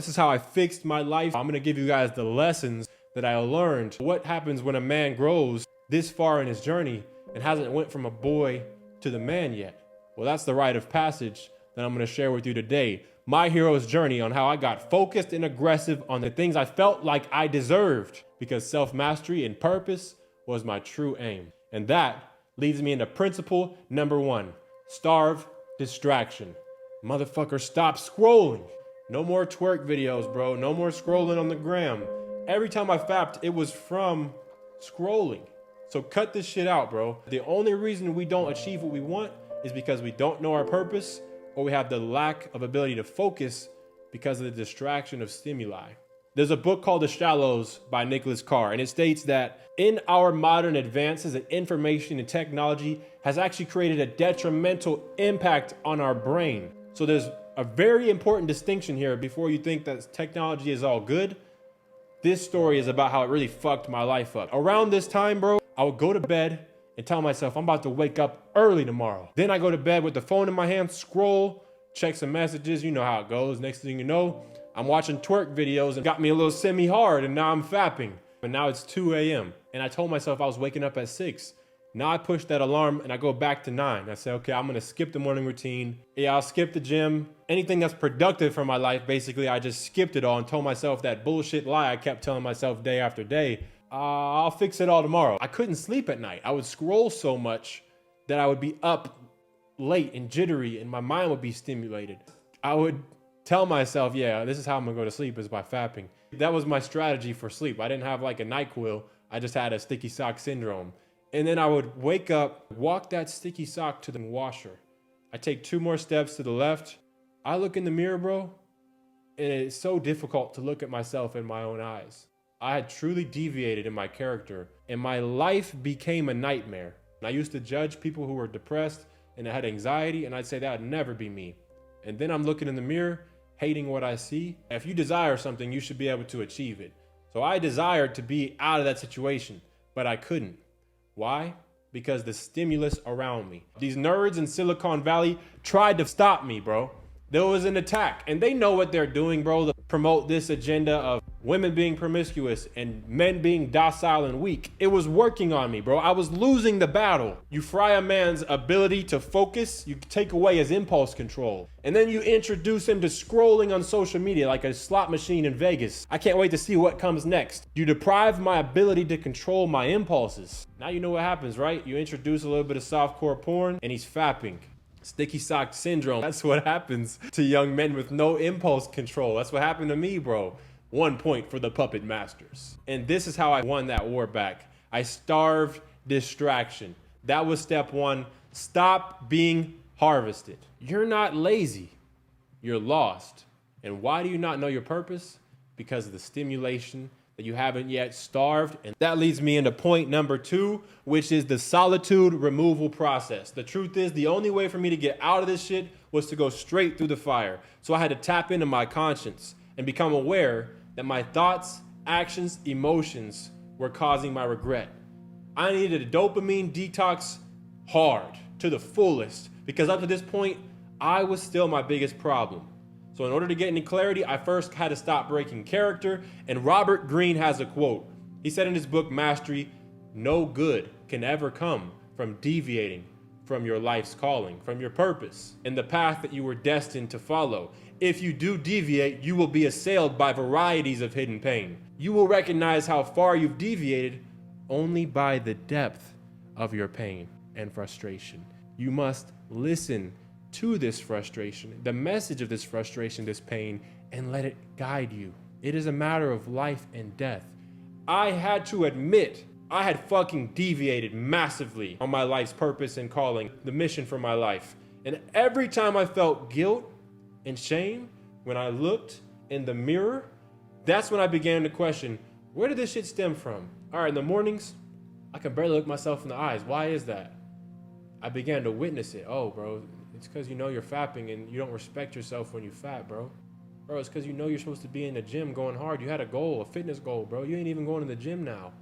This is how I fixed my life. I'm gonna give you guys the lessons that I learned. What happens when a man grows this far in his journey and hasn't went from a boy to the man yet? Well, that's the rite of passage that I'm gonna share with you today. My hero's journey on how I got focused and aggressive on the things I felt like I deserved, because self-mastery and purpose was my true aim. And that leads me into principle number 1. Starve distraction. Motherfucker, stop scrolling. No more twerk videos, bro. No more scrolling on the gram. Every time I fapped, it was from scrolling. So cut this shit out, bro. The only reason we don't achieve what we want is because we don't know our purpose, or we have the lack of ability to focus because of the distraction of stimuli. There's a book called The Shallows by Nicholas Carr, and it states that in our modern advances in information and technology has actually created a detrimental impact on our brain. So there's a very important distinction here before you think that technology is all good. This story is about how it really fucked my life up. Around this time, bro, I would go to bed and tell myself I'm about to wake up early tomorrow. Then I go to bed with the phone in my hand, scroll, check some messages, you know how it goes. Next thing you know, I'm watching twerk videos and got me a little semi-hard, and now I'm fapping. But now it's 2 a.m. and I told myself I was waking up at 6. Now I push that alarm and I go back to 9. I say, okay, I'm gonna skip the morning routine. Yeah, I'll skip the gym. Anything that's productive for my life, basically, I just skipped it all and told myself that bullshit lie I kept telling myself day after day. I'll fix it all tomorrow. I couldn't sleep at night. I would scroll so much that I would be up late and jittery and my mind would be stimulated. I would tell myself, yeah, this is how I'm gonna go to sleep, is by fapping. That was my strategy for sleep. I didn't have like a NyQuil. I just had a sticky sock syndrome. And then I would wake up, walk that sticky sock to the washer. I take 2 more steps to the left. I look in the mirror, bro, and it's so difficult to look at myself in my own eyes. I had truly deviated in my character, and my life became a nightmare. And I used to judge people who were depressed and had anxiety, and I'd say that would never be me. And then I'm looking in the mirror, hating what I see. If you desire something, you should be able to achieve it. So I desired to be out of that situation, but I couldn't. Why? Because the stimulus around me. These nerds in Silicon Valley tried to stop me, bro. There was an attack, and they know what they're doing, bro, to promote this agenda of women being promiscuous and men being docile and weak. It was working on me, bro. I was losing the battle. You fry a man's ability to focus, you take away his impulse control, and then you introduce him to scrolling on social media like a slot machine in Vegas. I can't wait to see what comes next. You deprive my ability to control my impulses. Now you know what happens, right? You introduce a little bit of softcore porn, and he's fapping. Sticky sock syndrome. That's what happens to young men with no impulse control. That's what happened to me, bro. 1 point for the puppet masters. And this is how I won that war back. I starved distraction. That was step 1. Stop being harvested. You're not lazy. You're lost. And why do you not know your purpose? Because of the stimulation that you haven't yet starved. And that leads me into point number 2, which is the solitude removal process. The truth is, the only way for me to get out of this shit was to go straight through the fire. So I had to tap into my conscience and become aware that my thoughts, actions, emotions were causing my regret. I needed a dopamine detox hard, to the fullest, because up to this point, I was still my biggest problem. So in order to get any clarity, I first had to stop breaking character. And Robert Greene has a quote. He said in his book, Mastery, no good can ever come from deviating from your life's calling, from your purpose, and the path that you were destined to follow. If you do deviate, you will be assailed by varieties of hidden pain. You will recognize how far you've deviated only by the depth of your pain and frustration. You must listen to this frustration, the message of this frustration, this pain, and let it guide you. It is a matter of life and death. I had to admit I had fucking deviated massively on my life's purpose and calling, the mission for my life. And every time I felt guilt and shame, when I looked in the mirror, that's when I began to question, where did this shit stem from? All right, in the mornings, I can barely look myself in the eyes. Why is that? I began to witness it. Oh, bro, it's because you know you're fapping and you don't respect yourself when you fap, bro. Bro, it's because you know you're supposed to be in the gym going hard. You had a goal, a fitness goal, bro. You ain't even going to the gym now.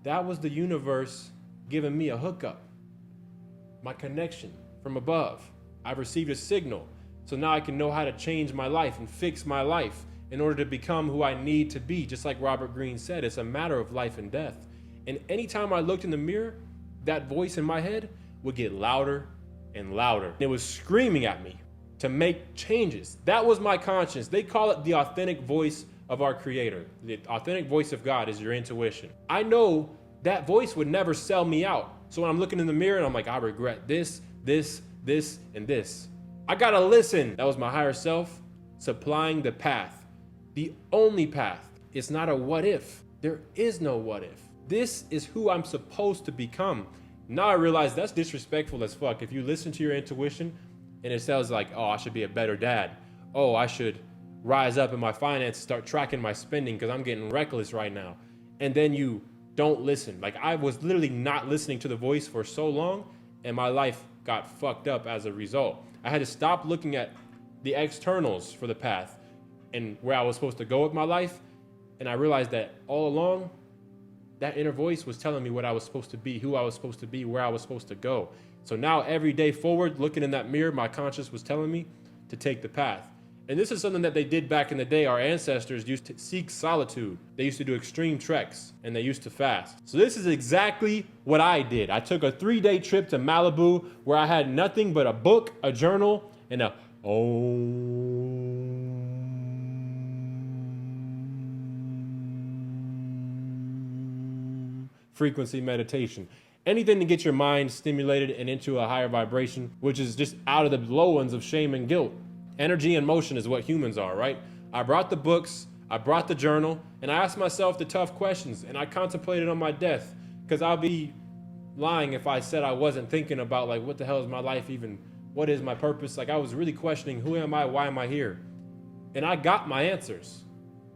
That was the universe giving me a hookup. My connection from above. I've received a signal. So now I can know how to change my life and fix my life. in order to become who I need to be. Just like Robert Greene said, it's a matter of life and death. And anytime I looked in the mirror, that voice in my head would get louder and louder. It was screaming at me to make changes. That was my conscience. They call it the authentic voice of our Creator. The authentic voice of God is your intuition. I know that voice would never sell me out. So when I'm looking in the mirror and I'm like, I regret this, this, this, and this. I gotta listen. That was my higher self supplying the path. The only path. It's not a what if. There is no what if. This is who I'm supposed to become. Now I realize that's disrespectful as fuck. If you listen to your intuition and it sounds like, oh, I should be a better dad. Oh, I should rise up in my finances, start tracking my spending because I'm getting reckless right now. And then you don't listen. Like, I was literally not listening to the voice for so long, and my life got fucked up as a result. I had to stop looking at the externals for the path and where I was supposed to go with my life. And I realized that all along, that inner voice was telling me what I was supposed to be, who I was supposed to be, where I was supposed to go. So now every day forward, looking in that mirror, my conscience was telling me to take the path. And this is something that they did back in the day. Our ancestors used to seek solitude. They used to do extreme treks and they used to fast. So this is exactly what I did. I took a 3-day trip to Malibu where I had nothing but a book, a journal, and a frequency meditation. Anything to get your mind stimulated and into a higher vibration, which is just out of the low ones of shame and guilt. Energy and motion is what humans are, right? I brought the books, I brought the journal, and I asked myself the tough questions, and I contemplated on my death, because I'll be lying if I said I wasn't thinking about, like, what the hell is my life even? What is my purpose? Like, I was really questioning, who am I? Why am I here? And I got my answers.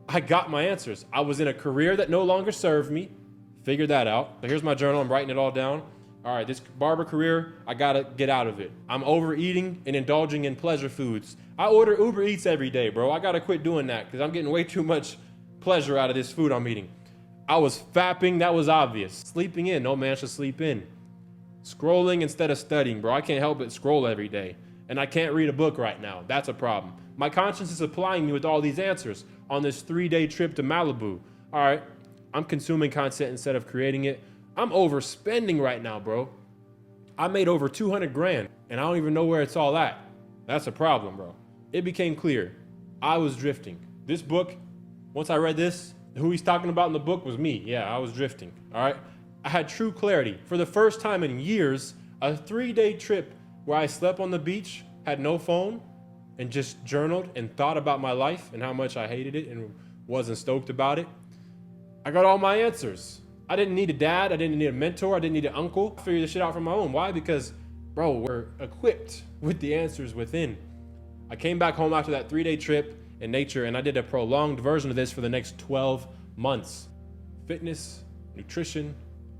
I was in a career that no longer served me. Figured that out. So here's my journal. I'm writing it all down. All right, this barber career, I gotta get out of it. I'm overeating and indulging in pleasure foods. I order Uber Eats every day, bro. I gotta quit doing that because I'm getting way too much pleasure out of this food I'm eating. I was fapping, that was obvious. Sleeping in, no man should sleep in. Scrolling instead of studying, bro. I can't help but scroll every day. And I can't read a book right now. That's a problem. My conscience is supplying me with all these answers on this 3-day trip to Malibu. All right, I'm consuming content instead of creating it. I'm overspending right now, bro. I made over 200 grand and I don't even know where it's all at. That's a problem, bro. It became clear. I was drifting. This book, once I read this, who he's talking about in the book was me. Yeah, I was drifting, all right? I had true clarity. For the first time in years, a 3-day trip where I slept on the beach, had no phone, and just journaled and thought about my life and how much I hated it and wasn't stoked about it. I got all my answers. I didn't need a dad. I didn't need a mentor. I didn't need an uncle. I figured this shit out for my own. Why? Because, bro, we're equipped with the answers within. I came back home after that 3-day trip in nature, and I did a prolonged version of this for the next 12 months. Fitness, nutrition,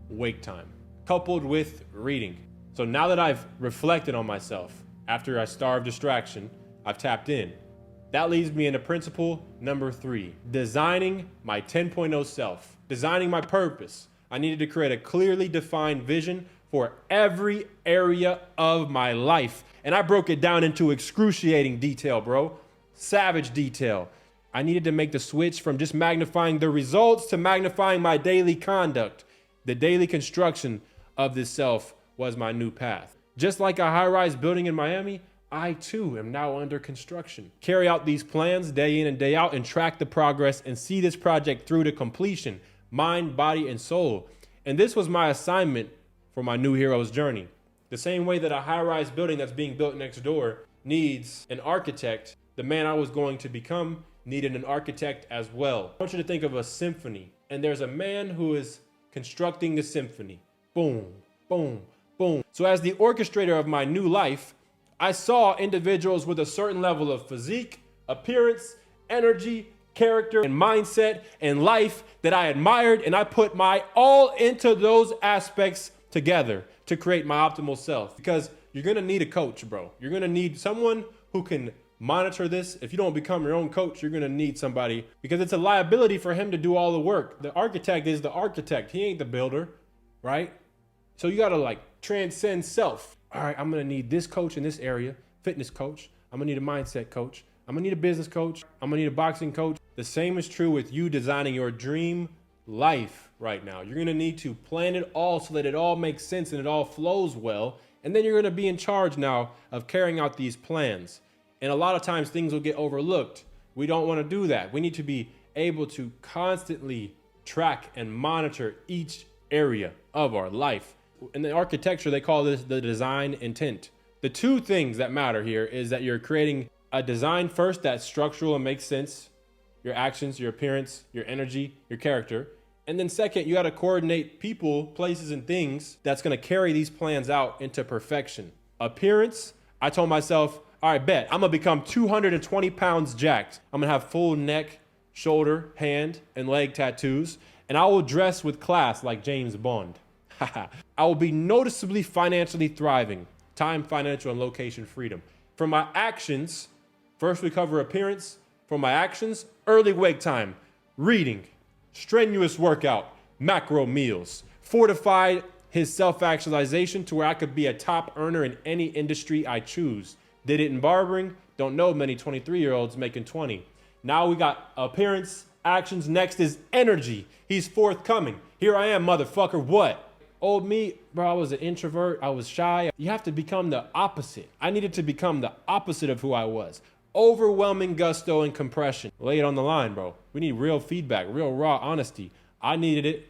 wake time, coupled with reading. So now that I've reflected on myself, after I starved distraction, I've tapped in. That leads me into principle number 3, designing my 10.0 self, designing my purpose. I needed to create a clearly defined vision for every area of my life. And I broke it down into excruciating detail, bro. Savage detail. I needed to make the switch from just magnifying the results to magnifying my daily conduct. The daily construction of this self was my new path. Just like a high-rise building in Miami, I too am now under construction. Carry out these plans day in and day out and track the progress and see this project through to completion, mind, body, and soul. And this was my assignment for my new hero's journey. The same way that a high-rise building that's being built next door needs an architect, the man I was going to become needed an architect as well. I want you to think of a symphony, and there's a man who is constructing the symphony. Boom, boom, boom. So as the orchestrator of my new life, I saw individuals with a certain level of physique, appearance, energy, character, and mindset and life that I admired, and I put my all into those aspects together to create my optimal self. Because you're gonna need a coach, bro. You're gonna need someone who can monitor this. If you don't become your own coach, you're gonna need somebody, because it's a liability for him to do all the work. The architect is the architect. He ain't the builder, right? So you gotta like transcend self. All right, I'm gonna need this coach in this area, fitness coach. I'm gonna need a mindset coach. I'm gonna need a business coach. I'm gonna need a boxing coach. The same is true with you designing your dream life right now. You're gonna need to plan it all so that it all makes sense and it all flows well. And then you're gonna be in charge now of carrying out these plans. And a lot of times things will get overlooked. We don't wanna do that. We need to be able to constantly track and monitor each area of our life. In the architecture, they call this the design intent. The two things that matter here is that you're creating a design first that's structural and makes sense. Your actions, your appearance, your energy, your character. And then second, you got to coordinate people, places, and things that's going to carry these plans out into perfection. Appearance, I told myself, all right, bet, I'm going to become 220 pounds jacked. I'm going to have full neck, shoulder, hand, and leg tattoos. And I will dress with class like James Bond. I will be noticeably financially thriving. Time, financial, and location freedom. For my actions, first we cover appearance. For my actions, early wake time, reading, strenuous workout, macro meals, fortified his self-actualization to where I could be a top earner in any industry I choose. Did it in barbering, don't know many 23-year-olds making 20. Now we got appearance, actions, next is energy. He's forthcoming. Here I am, motherfucker, what? Old me, bro, I was an introvert, I was shy. You have to become the opposite. I needed to become the opposite of who I was. Overwhelming gusto and compression. Lay it on the line, bro. We need real feedback, real raw honesty. I needed it.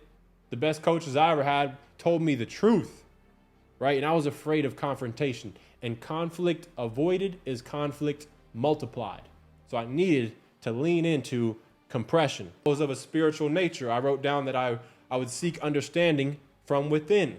The best coaches I ever had told me the truth, right? And I was afraid of confrontation. And conflict avoided is conflict multiplied. So I needed to lean into compression. Because of a spiritual nature, I wrote down that I would seek understanding from within,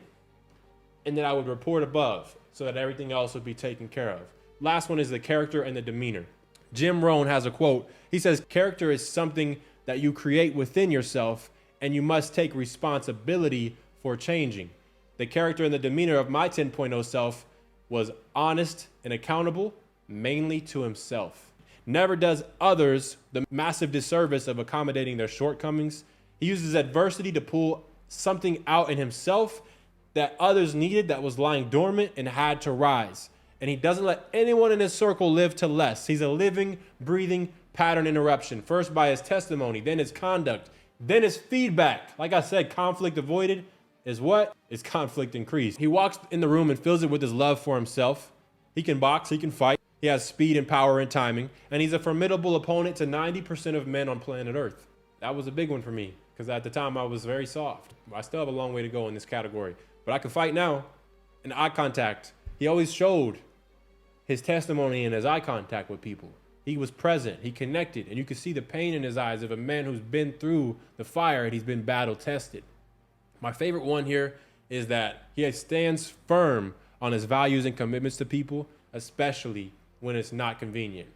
and that I would report above so that everything else would be taken care of. Last one is the character and the demeanor. Jim Rohn has a quote. He says, character is something that you create within yourself and you must take responsibility for changing. The character and the demeanor of my 10.0 self was honest and accountable, mainly to himself. Never does others the massive disservice of accommodating their shortcomings. He uses adversity to pull something out in himself that others needed that was lying dormant and had to rise. And he doesn't let anyone in his circle live to less. He's a living, breathing pattern interruption. First by his testimony, then his conduct, then his feedback. Like I said, conflict avoided is what? Is conflict increased. He walks in the room and fills it with his love for himself. He can box, he can fight. He has speed and power and timing. And he's a formidable opponent to 90% of men on planet Earth. That was a big one for me because at the time I was very soft. I still have a long way to go in this category, but I can fight now. And eye contact. He always showed his testimony in his eye contact with people. He was present, he connected, and you could see the pain in his eyes of a man who's been through the fire and he's been battle tested. My favorite one here is that he stands firm on his values and commitments to people, especially when it's not convenient.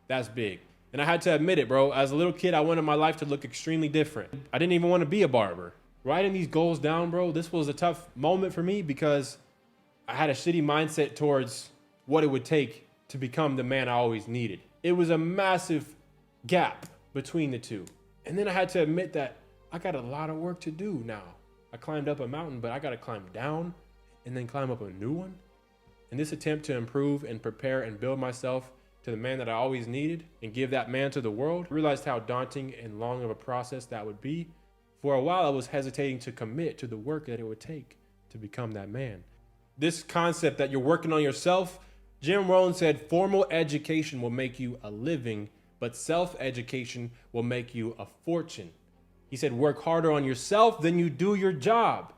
That's big. And I had to admit it, bro. As a little kid, I wanted my life to look extremely different. I didn't even want to be a barber. Writing these goals down, bro, this was a tough moment for me because I had a shitty mindset towards what it would take to become the man I always needed. It was a massive gap between the two. And then I had to admit that I got a lot of work to do now. I climbed up a mountain, but I got to climb down and then climb up a new one. In this attempt to improve and prepare and build myself to the man that I always needed and give that man to the world, I realized how daunting and long of a process that would be. For a while, I was hesitating to commit to the work that it would take to become that man. This concept that you're working on yourself, Jim Rohn said, formal education will make you a living, but self-education will make you a fortune. He said, work harder on yourself than you do your job.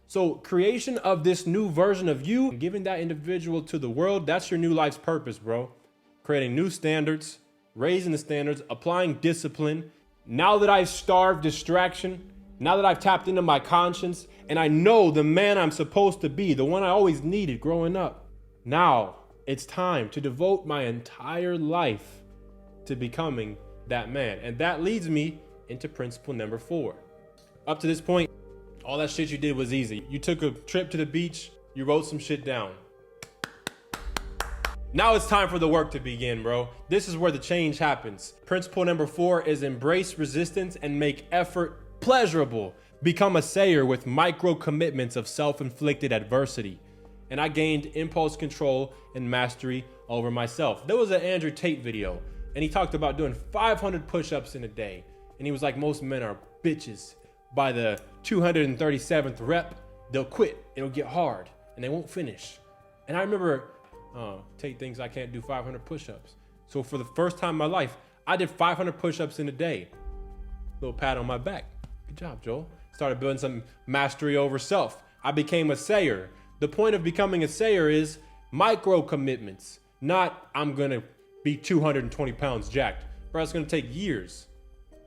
So creation of this new version of you, giving that individual to the world, that's your new life's purpose, bro. Creating new standards, raising the standards, applying discipline. Now that I've starved distraction, now that I've tapped into my conscience, and I know the man I'm supposed to be, the one I always needed growing up, now it's time to devote my entire life to becoming that man. And that leads me into principle number 4. Up to this point, all that shit you did was easy. You took a trip to the beach, you wrote some shit down. Now it's time for the work to begin, bro. This is where the change happens. Principle number 4 is embrace resistance and make effort pleasurable. Become a sayer with micro commitments of self-inflicted adversity. And I gained impulse control and mastery over myself. There was an Andrew Tate video, And he talked about doing 500 push-ups in a day. And he was like, most men are bitches. By the 237th rep, they'll quit. It'll get hard and they won't finish. And I remember, Tate thinks I can't do 500 push-ups. So for the first time in my life, I did 500 push-ups in a day. Little pat on my back. Good job, Joel. Started building some mastery over self. I became a sayer. The point of becoming a sayer is micro commitments, not I'm gonna be 220 pounds jacked. Bro, it's gonna take years,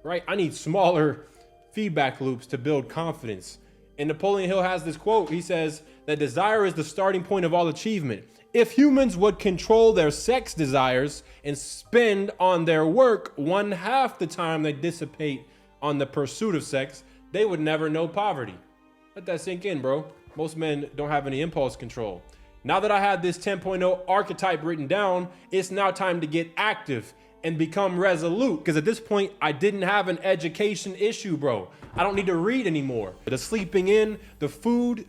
right? I need smaller feedback loops to build confidence. And Napoleon Hill has this quote. He says that desire is the starting point of all achievement. If humans would control their sex desires and spend on their work 1/2 the time they dissipate on the pursuit of sex, they would never know poverty. Let that sink in, bro. Most men don't have any impulse control. Now that I had this 10.0 archetype written down, it's now time to get active and become resolute. Because at this point, I didn't have an education issue, bro. I don't need to read anymore. The sleeping in, the food,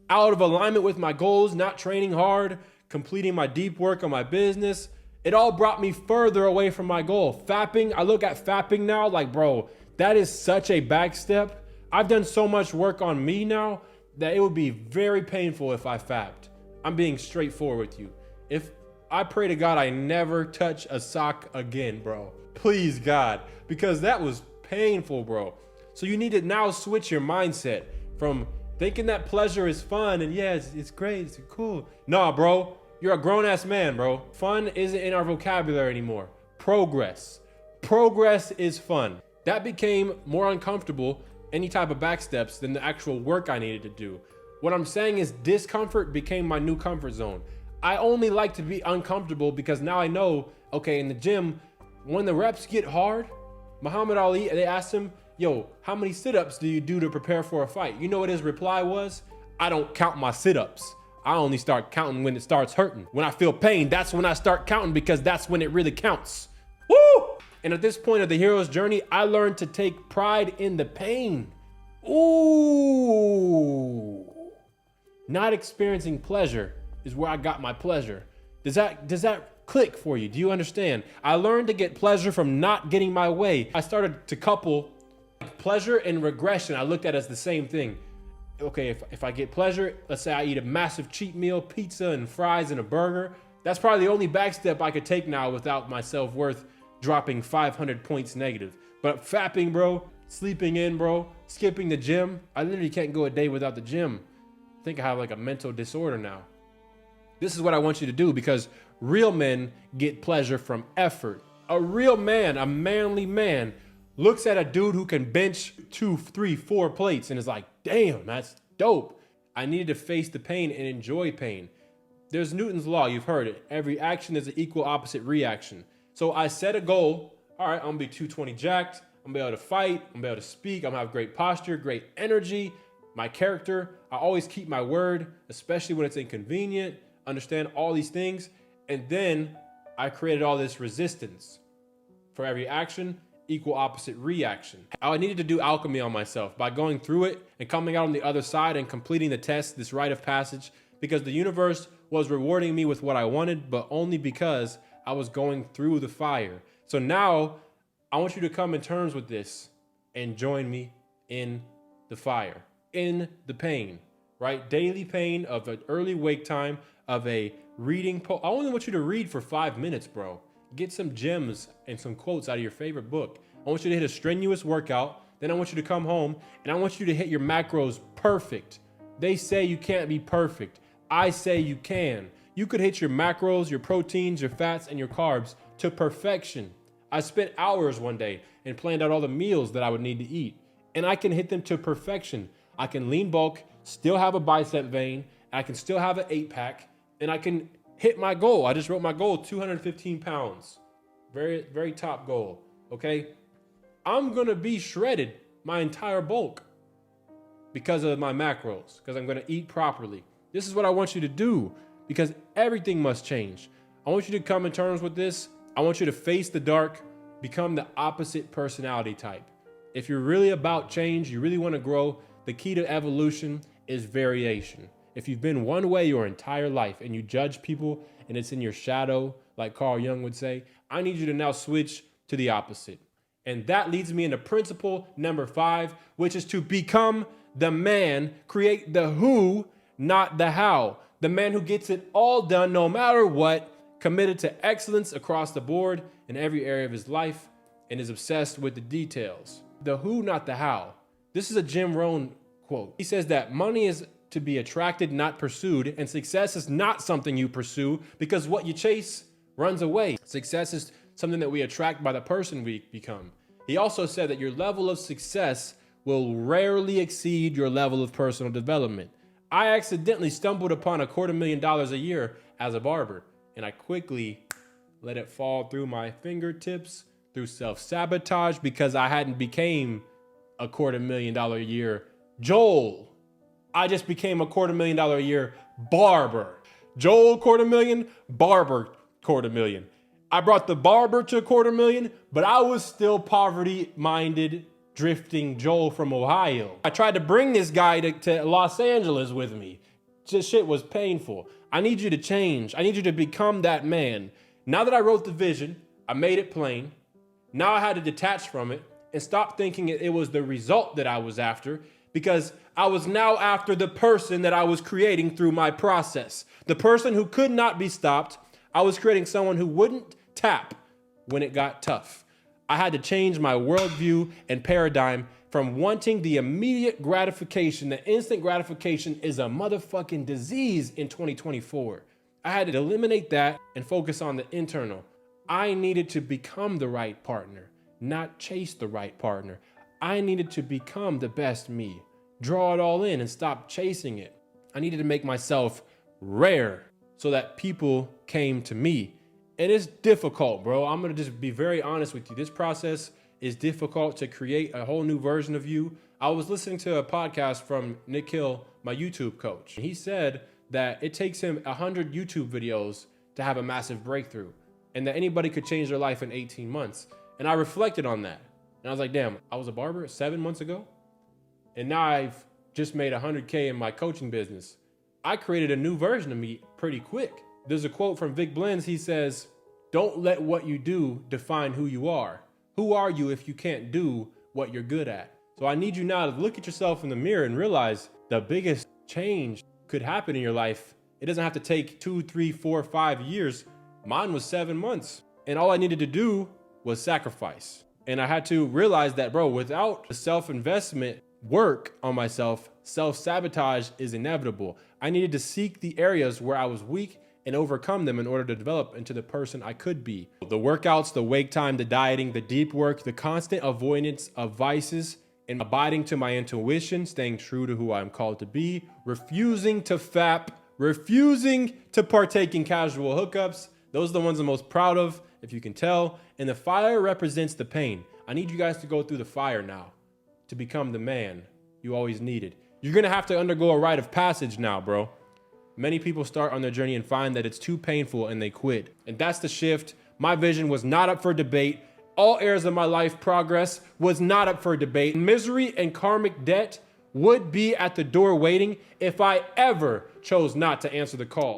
out of alignment with my goals, not training hard, completing my deep work on my business, it all brought me further away from my goal. Fapping, I look at fapping now like, bro, that is such a backstep. I've done so much work on me now that it would be very painful if I fapped. I'm being straightforward with you. If I pray to God I never touch a sock again, bro. Please, God, because that was painful, bro. So you need to now switch your mindset from thinking that pleasure is fun and yeah, it's great, it's cool. Nah, bro, you're a grown-ass man, bro. Fun isn't in our vocabulary anymore. Progress. Progress is fun. That became more uncomfortable, any type of backsteps, than the actual work I needed to do. What I'm saying is discomfort became my new comfort zone. I only like to be uncomfortable because now I know, okay, in the gym, when the reps get hard, Muhammad Ali, they asked him, yo, how many sit-ups do you do to prepare for a fight? You know what his reply was? I don't count my sit-ups. I only start counting when it starts hurting. When I feel pain, that's when I start counting because that's when it really counts. Woo! And at this point of the hero's journey, I learned to take pride in the pain. Ooh. Not experiencing pleasure is where I got my pleasure. Does that click for you? Do you understand? I learned to get pleasure from not getting my way. I started to couple pleasure and regression. I looked at it as the same thing. Okay, if I get pleasure, let's say I eat a massive cheat meal, pizza and fries and a burger. That's probably the only backstep I could take now without my self-worth dropping 500 points negative. But fapping, bro, sleeping in, bro, skipping the gym. I literally can't go a day without the gym. I think I have like a mental disorder now. This is what I want you to do because real men get pleasure from effort. A real man, a manly man, looks at a dude who can bench 2, 3, 4 plates and is like, damn, that's dope. I needed to face the pain and enjoy pain. There's Newton's law, you've heard it. Every action is an equal opposite reaction. So I set a goal. All right, I'm gonna be 220 jacked. I'm gonna be able to fight. I'm gonna be able to speak. I'm gonna have great posture, great energy. My character, I always keep my word, especially when it's inconvenient. Understand all these things. And then I created all this resistance. For every action, equal opposite reaction. I needed to do alchemy on myself by going through it and coming out on the other side and completing the test, this rite of passage, because the universe was rewarding me with what I wanted, but only because I was going through the fire. So now I want you to come in terms with this and join me in the fire, in the pain, right? Daily pain of an early wake time, of a reading. I only want you to read for 5 minutes, bro. Get some gems and some quotes out of your favorite book. I want you to hit a strenuous workout. Then I want you to come home and I want you to hit your macros perfect. They say you can't be perfect. I say you can. You could hit your macros, your proteins, your fats, and your carbs to perfection. I spent hours one day and planned out all the meals that I would need to eat. And I can hit them to perfection. I can lean bulk, still have a bicep vein, I can still have an 8-pack, and I can hit my goal. I just wrote my goal, 215 pounds. Very, very top goal, okay? I'm gonna be shredded, my entire bulk, because of my macros, because I'm gonna eat properly. This is what I want you to do, because everything must change. I want you to come in terms with this. I want you to face the dark, become the opposite personality type. If you're really about change, you really wanna grow, the key to evolution is variation. If you've been one way your entire life and you judge people and it's in your shadow, like Carl Jung would say, I need you to now switch to the opposite. And that leads me into principle number 5, which is to become the man, create the who, not the how. The man who gets it all done no matter what, committed to excellence across the board in every area of his life, and is obsessed with the details. The who, not the how. This is a Jim Rohn quote. He says that money is to be attracted, not pursued, and success is not something you pursue because what you chase runs away. Success is something that we attract by the person we become. He also said that your level of success will rarely exceed your level of personal development. I accidentally stumbled upon $250,000 a year as a barber, and I quickly let it fall through my fingertips through self-sabotage because I hadn't became $250,000 a year Joel. I just became $250,000 a year barber. Joel $250,000, barber $250,000. I brought the barber to $250,000, but I was still poverty-minded, drifting Joel from Ohio. I tried to bring this guy to Los Angeles with me. This shit was painful. I need you to change. I need you to become that man. Now that I wrote the vision, I made it plain. Now I had to detach from it and stop thinking it was the result that I was after, because I was now after the person that I was creating through my process. The person who could not be stopped. I was creating someone who wouldn't tap when it got tough. I had to change my worldview and paradigm from wanting the immediate gratification. The instant gratification is a motherfucking disease in 2024. I had to eliminate that and focus on the internal. I needed to become the right partner, not chase the right partner. I needed to become the best me, draw it all in and stop chasing it. I needed to make myself rare so that people came to me. And it's difficult, bro. I'm gonna just be very honest with you. This process is difficult to create a whole new version of you. I was listening to a podcast from Nick Hill, my YouTube coach. He said that it takes him 100 YouTube videos to have a massive breakthrough, and that anybody could change their life in 18 months. And I reflected on that. And I was like, damn, I was a barber 7 months ago, and now I've just made 100K in my coaching business. I created a new version of me pretty quick. There's a quote from Vic Blends. He says, don't let what you do define who you are. Who are you if you can't do what you're good at? So I need you now to look at yourself in the mirror and realize the biggest change could happen in your life. It doesn't have to take 2, 3, 4, 5 years. Mine was 7 months. And all I needed to do was sacrifice. And I had to realize that, bro, without the self-investment work on myself, self-sabotage is inevitable. I needed to seek the areas where I was weak and overcome them in order to develop into the person I could be. The workouts, the wake time, the dieting, the deep work, the constant avoidance of vices, and abiding to my intuition, staying true to who I'm called to be, refusing to fap, refusing to partake in casual hookups. Those are the ones I'm most proud of, if you can tell. And the fire represents the pain. I need you guys to go through the fire now to become the man you always needed. You're gonna have to undergo a rite of passage now, bro. Many people start on their journey and find that it's too painful and they quit. And that's the shift. My vision was not up for debate. All areas of my life progress was not up for debate. Misery and karmic debt would be at the door waiting if I ever chose not to answer the call.